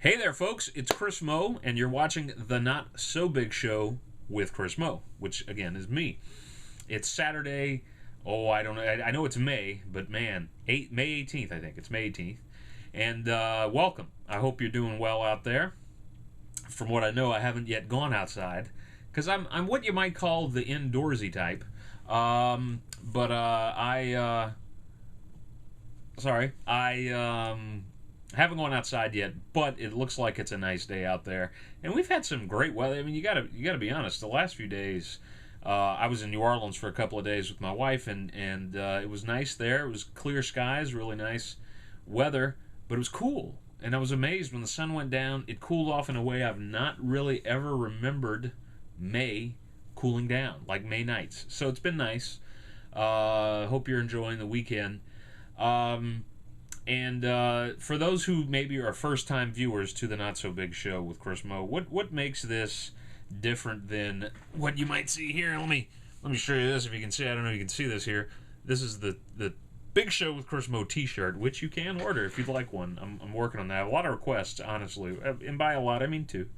Hey there, folks. It's Chris Meaux, and you're watching The Not So Big Show with Chris Meaux, which, again, is me. It's Saturday. Oh, I don't know. I know it's May, but man, May 18th, I think. It's May 18th. And welcome. I hope you're doing well out there. From what I know, I haven't yet gone outside, because I'm what you might call the indoorsy type. I haven't gone outside yet, but it looks like it's a nice day out there, and we've had some great weather. I mean, you gotta be honest. The last few days, I was in New Orleans for a couple of days with my wife, and it was nice there. It was clear skies, really nice weather, but it was cool, and I was amazed when the sun went down. It cooled off in a way I've not really ever remembered May cooling down, like May nights. So it's been nice. Hope you're enjoying the weekend. And for those who maybe are first-time viewers to the Not So Big Show with Chris Meaux, what makes this different than what you might see here? Let me show you this if you can see. I don't know if you can see this here. This is the Big Show with Chris Meaux T-shirt, which you can order if you'd like one. I'm working on that. I have a lot of requests, honestly, and by a lot I mean two.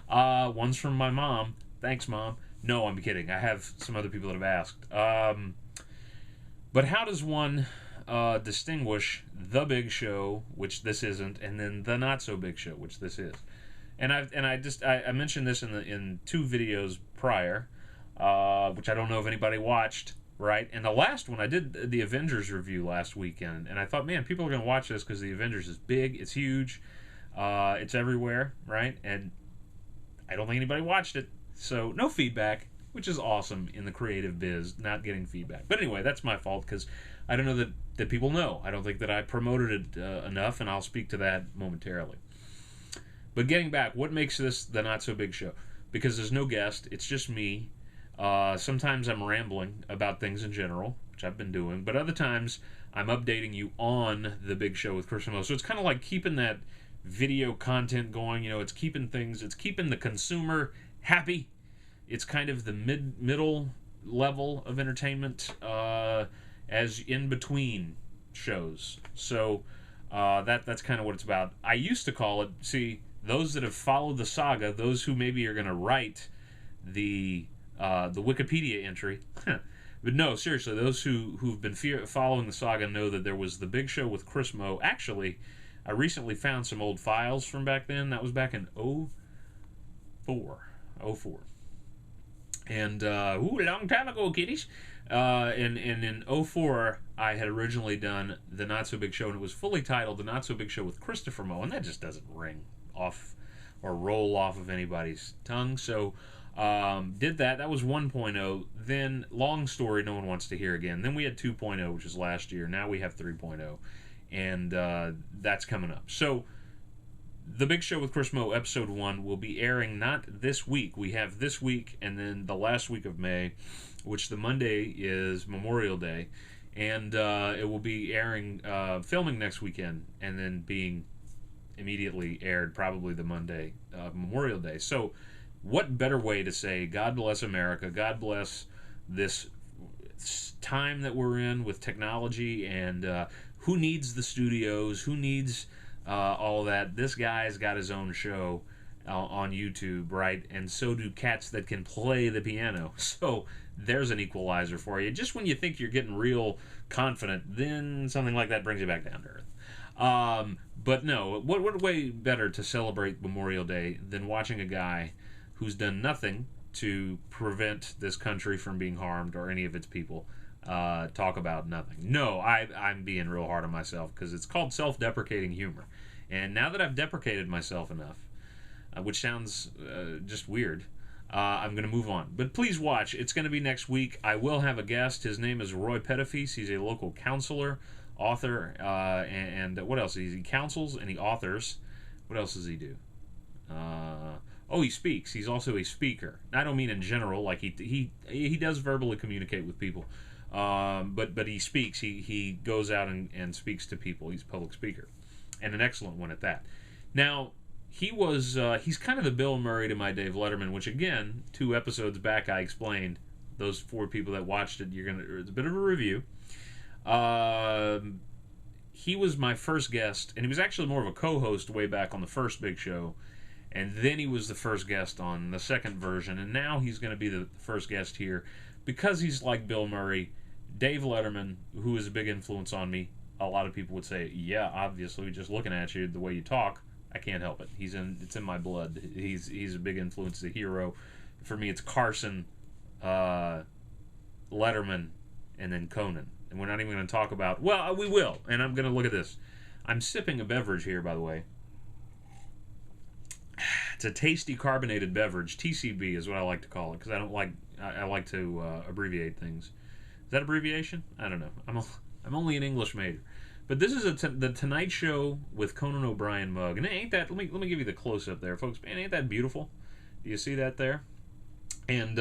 One's from my mom. Thanks, Mom. No, I'm kidding. I have some other people that have asked. But how does one distinguish the Big Show, which this isn't, and then the Not So Big Show, which this is? And I mentioned this in two videos prior, which I don't know if anybody watched, right? And the last one, I did the Avengers review last weekend, and I thought, man, people are going to watch this because the Avengers is big, it's huge, it's everywhere, right? And I don't think anybody watched it, so no feedback, which is awesome in the creative biz, not getting feedback. But anyway, that's my fault, because I don't know that people know. I don't think that I promoted it enough, and I'll speak to that momentarily. But getting back, what makes this the Not So Big Show? Because there's no guest, it's just me. Sometimes I'm rambling about things in general, which I've been doing, but other times I'm updating you on the Big Show with Chris Meaux. So it's kind of like keeping that video content going. You know, it's keeping the consumer happy. It's kind of the middle level of entertainment, as in between shows. So that's kind of what it's about. I used to call it, see, those that have followed the saga, those who maybe are going to write the Wikipedia entry, but no, seriously, those who've been following the saga know that there was the Big Show with Chris Meaux. Actually, I recently found some old files from back then. That was back in 04. And, long time ago, kiddies. And in 04, I had originally done the Not So Big Show, and it was fully titled The Not So Big Show with Christopher Meaux, and that just doesn't ring off or roll off of anybody's tongue. So, did that. That was 1.0. Then, long story, no one wants to hear again. Then we had 2.0, which was last year. Now we have 3.0, and that's coming up. So, The Big Show with Chris Meaux, Episode 1, will be airing not this week. We have this week and then the last week of May, which the Monday is Memorial Day. And it will be airing, filming next weekend, and then being immediately aired probably the Monday of Memorial Day. So what better way to say God bless America, God bless this time that we're in with technology, and who needs the studios, who needs all that. This guy's got his own show on YouTube, right? And so do cats that can play the piano. So there's an equalizer for you. Just when you think you're getting real confident, then something like that brings you back down to earth. But no, what way better to celebrate Memorial Day than watching a guy who's done nothing to prevent this country from being harmed or any of its people talk about nothing. No, I'm being real hard on myself, because it's called self-deprecating humor. And now that I've deprecated myself enough, which sounds just weird, I'm going to move on. But please watch. It's going to be next week. I will have a guest. His name is Roy Pettifies. He's a local counselor, author, and what else? He counsels and he authors. What else does he do? He speaks. He's also a speaker. I don't mean in general, like he does verbally communicate with people. But he speaks. He goes out and speaks to people. He's a public speaker, and an excellent one at that. Now, he's kind of the Bill Murray to my Dave Letterman, which, again, 2 episodes back I explained. Those 4 people that watched it, it's a bit of a review. he was my first guest, and he was actually more of a co-host way back on the first Big Show, and then he was the first guest on the second version, and now he's going to be the first guest here because he's like Bill Murray. Dave Letterman, who is a big influence on me, a lot of people would say, yeah, obviously, just looking at you, the way you talk, I can't help it. It's in my blood. He's a big influence, a hero. For me, it's Carson, Letterman, and then Conan. And we're not even going to talk about... Well, we will, and I'm going to look at this. I'm sipping a beverage here, by the way. It's a tasty carbonated beverage. TCB is what I like to call it, because I don't like... I like to abbreviate things. Is that abbreviation? I don't know. I'm only an English major. But this is the Tonight Show with Conan O'Brien mug. And ain't that... Let me give you the close-up there, folks. Man, ain't that beautiful? Do you see that there? And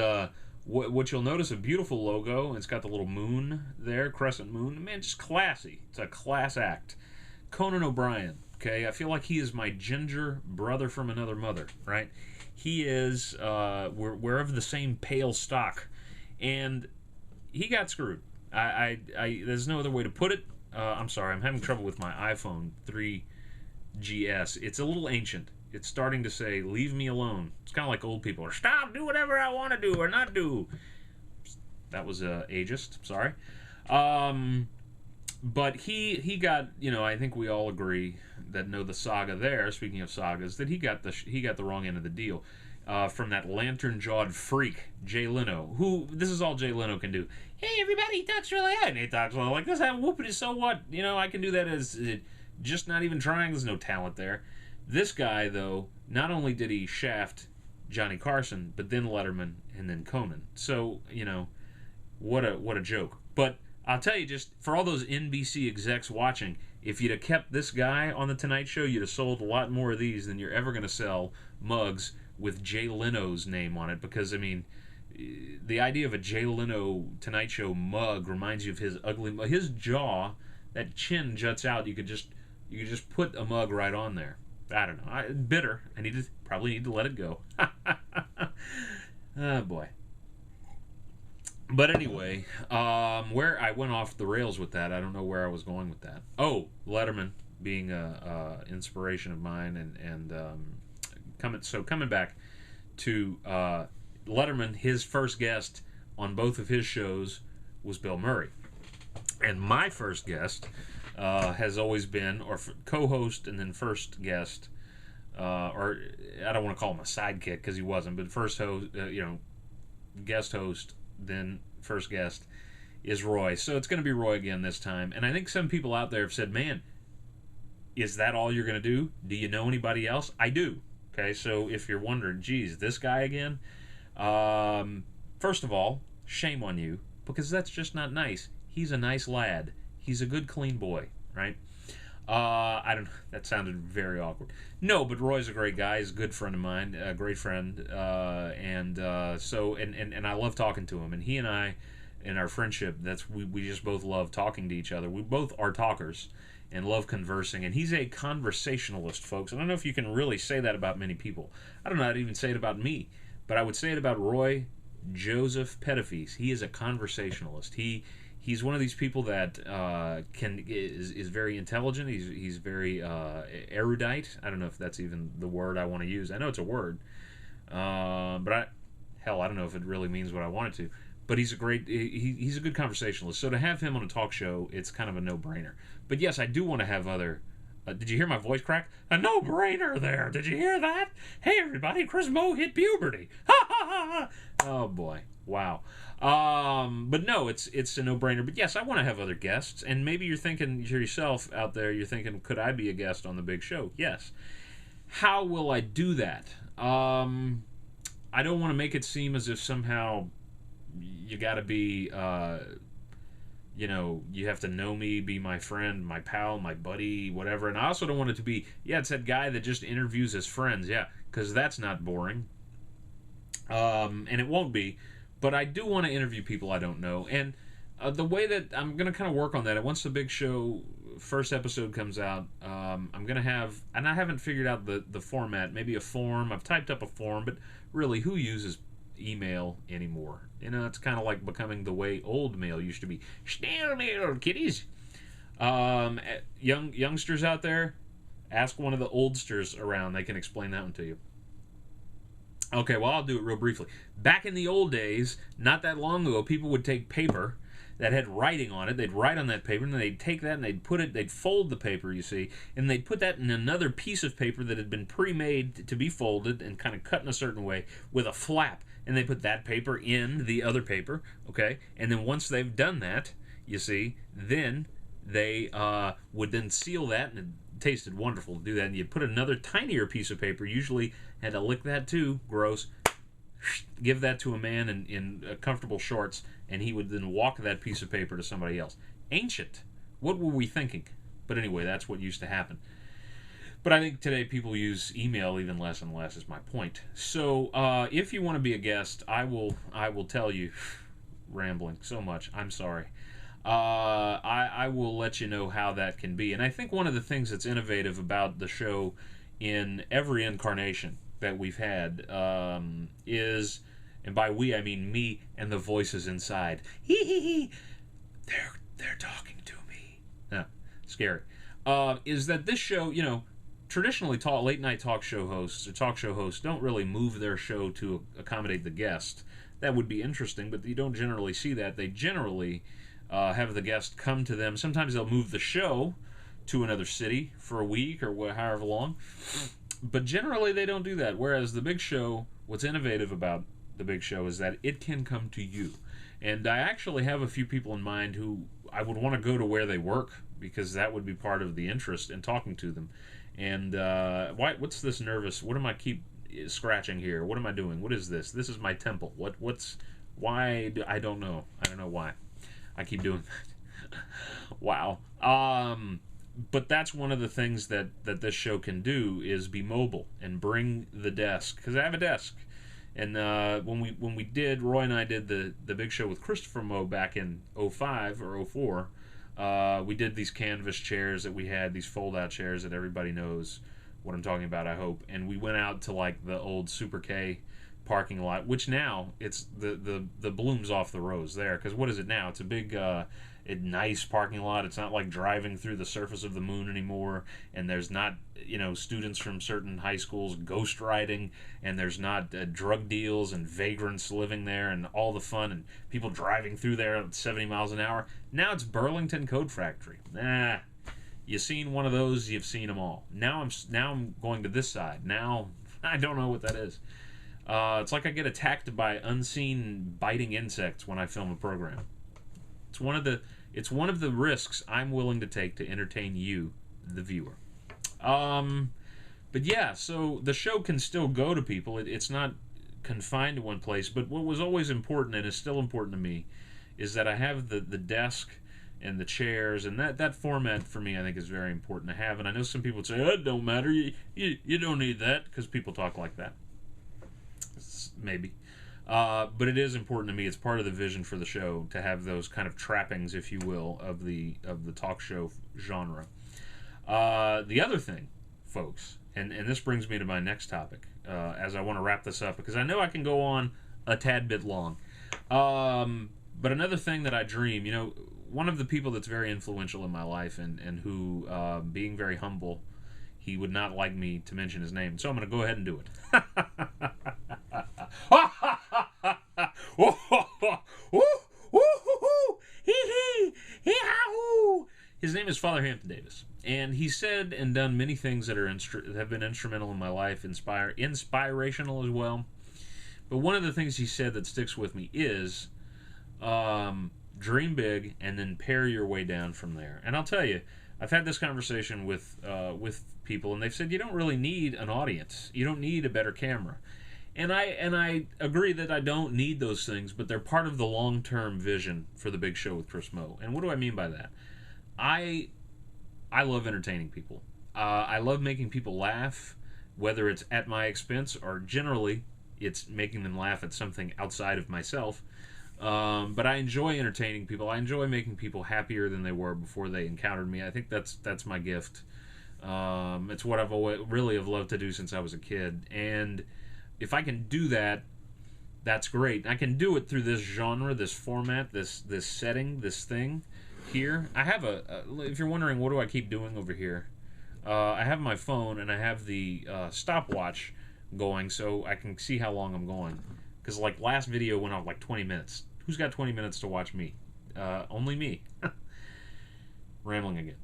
what you'll notice, a beautiful logo. It's got the little moon there, crescent moon. Man, just classy. It's a class act. Conan O'Brien, okay? I feel like he is my ginger brother from another mother, right? He is... we're of the same pale stock. And he got screwed. There's no other way to put it. I'm sorry, I'm having trouble with my iPhone 3GS. It's a little ancient. It's starting to say, leave me alone. It's kind of like old people. Or stop, do whatever I want to do or not do. That was ageist, sorry. But he got, I think we all agree that know the saga there, speaking of sagas, that he got the wrong end of the deal. From that lantern-jawed freak, Jay Leno, who, this is all Jay Leno can do. Hey, everybody, he talks really high, and he talks well like this. I'm whooping it, so what? I can do that as just not even trying. There's no talent there. This guy, though, not only did he shaft Johnny Carson, but then Letterman, and then Conan. So, what a joke. But I'll tell you, just for all those NBC execs watching, if you'd have kept this guy on The Tonight Show, you'd have sold a lot more of these than you're ever going to sell mugs with Jay Leno's name on it, because, the idea of a Jay Leno Tonight Show mug reminds you of his ugly... His jaw, that chin juts out. You could just put a mug right on there. I don't know. Bitter. Probably need to let it go. Oh, boy. But anyway, where I went off the rails with that, I don't know where I was going with that. Oh, Letterman being a inspiration of mine, and coming back to Letterman, his first guest on both of his shows was Bill Murray. And my first guest has always been, or co-host and then first guest, or I don't want to call him a sidekick because he wasn't, but first host, guest host, then first guest is Roy. So it's going to be Roy again this time. And I think some people out there have said, man, is that all you're going to do? Do you know anybody else? I do. Okay, so if you're wondering, geez, this guy again? First of all, shame on you, because that's just not nice. He's a nice lad. He's a good, clean boy, right? I don't. That sounded very awkward. No, but Roy's a great guy. He's a good friend of mine, a great friend, and I love talking to him. And he and I, in our friendship, we just both love talking to each other. We both are talkers and love conversing. And he's a conversationalist, folks. I don't know if you can really say that about many people. I don't know how to even say it about me, but I would say it about Roy Joseph Pettifies. He is a conversationalist. He's one of these people that is very intelligent. He's very erudite. I don't know if that's even the word I want to use. I know it's a word, but I don't know if it really means what I want it to. But he's a good conversationalist. So to have him on a talk show, it's kind of a no-brainer. But yes, I do want to have other. Did you hear my voice crack? A no-brainer there. Did you hear that? Hey everybody, Chris Meaux hit puberty. Ha ha ha ha. Oh boy, wow. But no, it's a no-brainer. But yes, I want to have other guests. And maybe you're thinking to yourself out there, you're thinking, could I be a guest on the big show? Yes. How will I do that? I don't want to make it seem as if somehow you got to be, you have to know me, be my friend, my pal, my buddy, whatever. And I also don't want it to be, it's that guy that just interviews his friends. Yeah, because that's not boring. And it won't be. But I do want to interview people I don't know. And the way that I'm going to kind of work on that, once the big show first episode comes out, I'm going to have, and I haven't figured out the format, maybe a form. I've typed up a form, but really, who uses email anymore? It's kind of like becoming the way old mail used to be. Snail mail, kiddies. Youngsters out there, ask one of the oldsters around. They can explain that one to you. Okay, well, I'll do it real briefly. Back in the old days, not that long ago, people would take paper that had writing on it. They'd write on that paper, and then they'd take that and they'd fold the paper, you see, and they'd put that in another piece of paper that had been pre-made to be folded and kind of cut in a certain way with a flap. And they put that paper in the other paper, okay? And then once they've done that, you see, then they would then seal that, and it tasted wonderful to do that. And you'd put another tinier piece of paper, usually had to lick that too, gross, give that to a man in comfortable shorts, and he would then walk that piece of paper to somebody else. Ancient. What were we thinking? But anyway, that's what used to happen. But I think today people use email even less and less, is my point. So if you want to be a guest, I will tell you, rambling so much, I'm sorry. I will let you know how that can be. And I think one of the things that's innovative about the show in every incarnation that we've had is, and by we I mean me and the voices inside. Hee hee hee. They're talking to me. Scary. Is that this show, traditionally late night talk show hosts or talk show hosts don't really move their show to accommodate the guest. That would be interesting, but you don't generally see that. They generally have the guest come to them. Sometimes they'll move the show to another city for a week or however long. But generally they don't do that. Whereas the Big Show, what's innovative about the Big Show is that it can come to you. And I actually have a few people in mind who I would want to go to where they work, because that would be part of the interest in talking to them. And what's this nervous? What am I keep scratching here? What am I doing? What is this? This is my temple. Why? I don't know. I don't know why. I keep doing that. Wow. But that's one of the things that this show can do, is be mobile and bring the desk, because I have a desk. And when we did, Roy and I did the Big Show with Christopher Meaux back in 05 or 04, we did these canvas chairs that we had, these fold-out chairs that everybody knows what I'm talking about, I hope. And we went out to like the old Super K parking lot, which now it's the bloom's off the rose there, because what is it now? It's a big nice parking lot. It's not like driving through the surface of the moon anymore, and there's not students from certain high schools ghost riding, and there's not drug deals and vagrants living there and all the fun and people driving through there at 70 miles an hour. Now it's Burlington Code Factory. You've seen one of those, you've seen them all. Now I'm going to this side. Now I don't know what that is. It's like I get attacked by unseen biting insects when I film a program. It's one of the risks I'm willing to take to entertain you, the viewer. But yeah, so the show can still go to people. It's not confined to one place. But what was always important, and is still important to me, is that I have the desk and the chairs, and that format for me I think is very important to have. And I know some people would say, it don't matter, you don't need that, because people talk like that. Maybe. But it is important to me. It's part of the vision for the show to have those kind of trappings, if you will, of the talk show genre. The other thing, folks, and this brings me to my next topic, as I want to wrap this up, because I know I can go on a tad bit long. But another thing that I dream, one of the people that's very influential in my life and who, being very humble, he would not like me to mention his name, so I'm going to go ahead and do it. His name is Father Hampton Davis, and he said and done many things that have been instrumental in my life, inspirational as well. But one of the things he said that sticks with me is dream big and then pare your way down from there. And I'll tell you, I've had this conversation with people, and they've said you don't really need an audience. You don't need a better camera. And I agree that I don't need those things, but they're part of the long-term vision for the Big Show with Chris Meaux. And what do I mean by that? I love entertaining people. I love making people laugh, whether it's at my expense or generally it's making them laugh at something outside of myself. But I enjoy entertaining people. I enjoy making people happier than they were before they encountered me. I think that's my gift. It's what I've always really have loved to do since I was a kid. And if I can do that, that's great. I can do it through this genre, this format, this setting, this thing. here, I have if you're wondering what do I keep doing over here, I have my phone and I have the stopwatch going so I can see how long I'm going. Because like last video went on like 20 minutes. Who's got 20 minutes to watch me? Only me. Rambling again.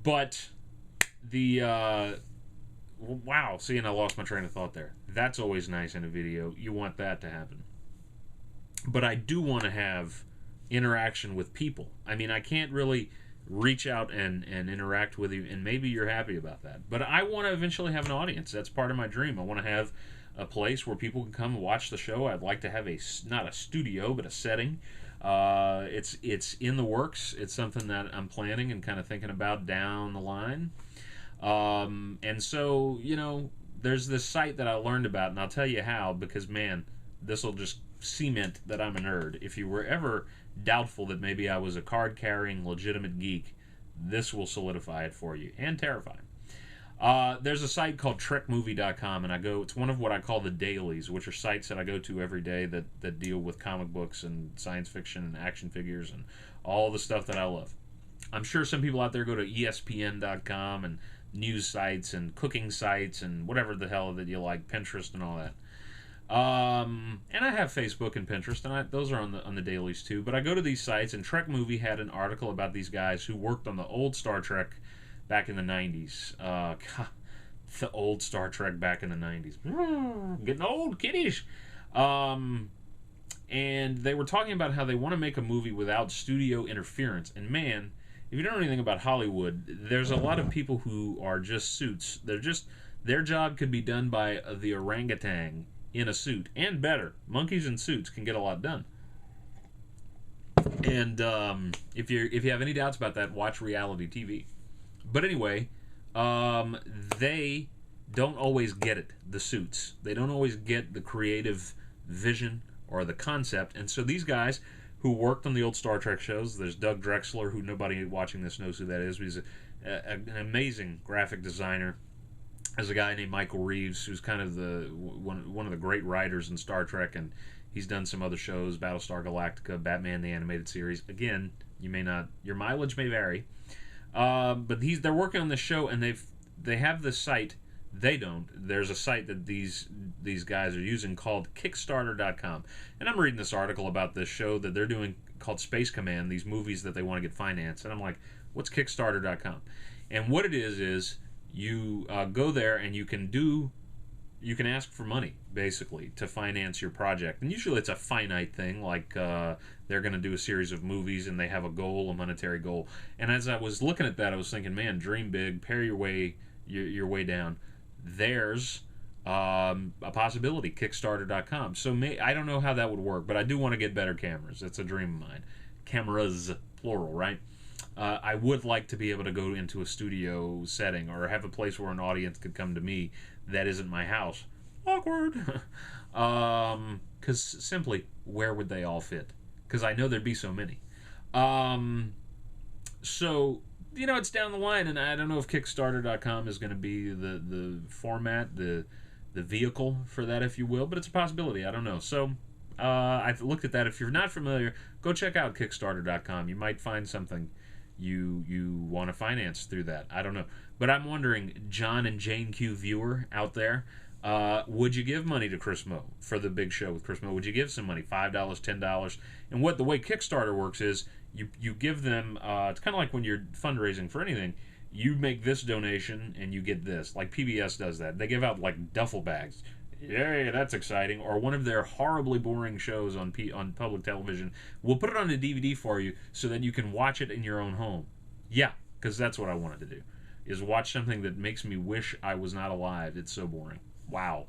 But the wow, see, and I lost my train of thought there. That's always nice in a video. You want that to happen. But I do want to have interaction with people. I mean, I can't really reach out and interact with you, and maybe you're happy about that. But I want to eventually have an audience. That's part of my dream. I want to have a place where people can come and watch the show. I'd like to have not a studio, but a setting. It's in the works. It's something that I'm planning and kind of thinking about down the line. And so, you know, there's this site that I learned about, and I'll tell you how, because, man, this will just cement that I'm a nerd. If you were ever doubtful that maybe I was a card-carrying, legitimate geek, this will solidify it for you, and terrifying. There's a site called trekmovie.com, and it's one of what I call the dailies, which are sites that I go to every day that deal with comic books and science fiction and action figures and all the stuff that I love. I'm sure some people out there go to ESPN.com and news sites and cooking sites and whatever the hell that you like, Pinterest and all that. And I have Facebook and Pinterest, and those are on the dailies too. But I go to these sites, and Trek Movie had an article about these guys who worked on the old Star Trek back in the 90s. God, the old Star Trek back in the 90s. Getting old, kiddies. And they were talking about how they want to make a movie without studio interference. And man, if you don't know anything about Hollywood, there's a lot of people who are just suits. Their job could be done by the orangutan in a suit, and better. Monkeys in suits can get a lot done. And if you have any doubts about that, watch reality TV. But anyway, they don't always get it, the suits. They don't always get the creative vision or the concept. And so these guys who worked on the old Star Trek shows, there's Doug Drexler, who nobody watching this knows who that is, but he's an amazing graphic designer. There's a guy named Michael Reeves, who's kind of one of the great writers in Star Trek, and he's done some other shows, Battlestar Galactica, Batman the Animated Series. Again, your mileage may vary. But they're working on this show, and they have this site. They don't. There's a site that these guys are using called Kickstarter.com. And I'm reading this article about this show that they're doing called Space Command, these movies that they want to get financed. And I'm like, what's Kickstarter.com? And what it is you go there and you can ask for money, basically, to finance your project. And usually it's a finite thing, like they're going to do a series of movies and they have a goal, a monetary goal. And as I was looking at that, I was thinking, man, dream big, pare your way down. There's a possibility, Kickstarter.com. So I don't know how that would work, but I do want to get better cameras. It's a dream of mine. Cameras, plural, right? I would like to be able to go into a studio setting or have a place where an audience could come to me that isn't my house. Awkward. Because simply, where would they all fit? Because I know there'd be so many. So, you know, it's down the line, and I don't know if Kickstarter.com is going to be the format, the vehicle for that, if you will, but it's a possibility. I don't know. So, I've looked at that. If you're not familiar, go check out Kickstarter.com. You might find something you want to finance through that. I don't know. But I'm wondering, John and Jane Q viewer out there, would you give money to Chris Meaux for the big show with Chris Meaux? Would you give some money, $5, $10? And the way Kickstarter works is you give them, it's kind of like when you're fundraising for anything, you make this donation and you get this. Like PBS does that. They give out like duffel bags. Yay, that's exciting. Or one of their horribly boring shows on public television. We'll put it on a DVD for you so that you can watch it in your own home. Yeah, because that's what I wanted to do, is watch something that makes me wish I was not alive. It's so boring. Wow.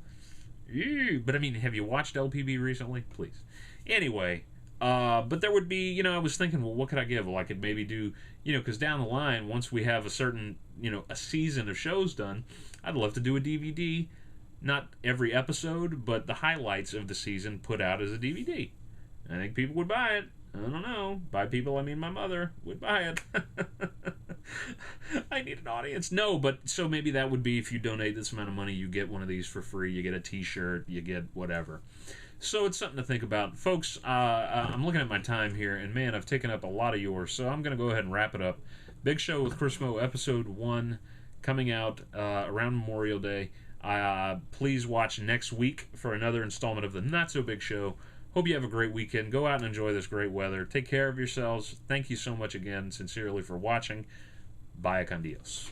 Ew. But I mean, have you watched LPB recently? Please. Anyway, but there would be, I was thinking, well, what could I give? Well, I could maybe do, because down the line, once we have a certain, a season of shows done, I'd love to do a DVD. Not every episode, but the highlights of the season put out as a DVD. I think people would buy it. I don't know. By people, I mean my mother would buy it. I need an audience. No, but so maybe that would be if you donate this amount of money, you get one of these for free. You get a T-shirt. You get whatever. So it's something to think about. Folks, I'm looking at my time here, and man, I've taken up a lot of yours, so I'm going to go ahead and wrap it up. Big Show with Chris Meaux, Episode 1, coming out around Memorial Day. Please watch next week for another installment of the Not So Big Show. Hope you have a great weekend. Go out and enjoy this great weather. Take care of yourselves. Thank you so much again, sincerely, for watching. Vaya con Dios.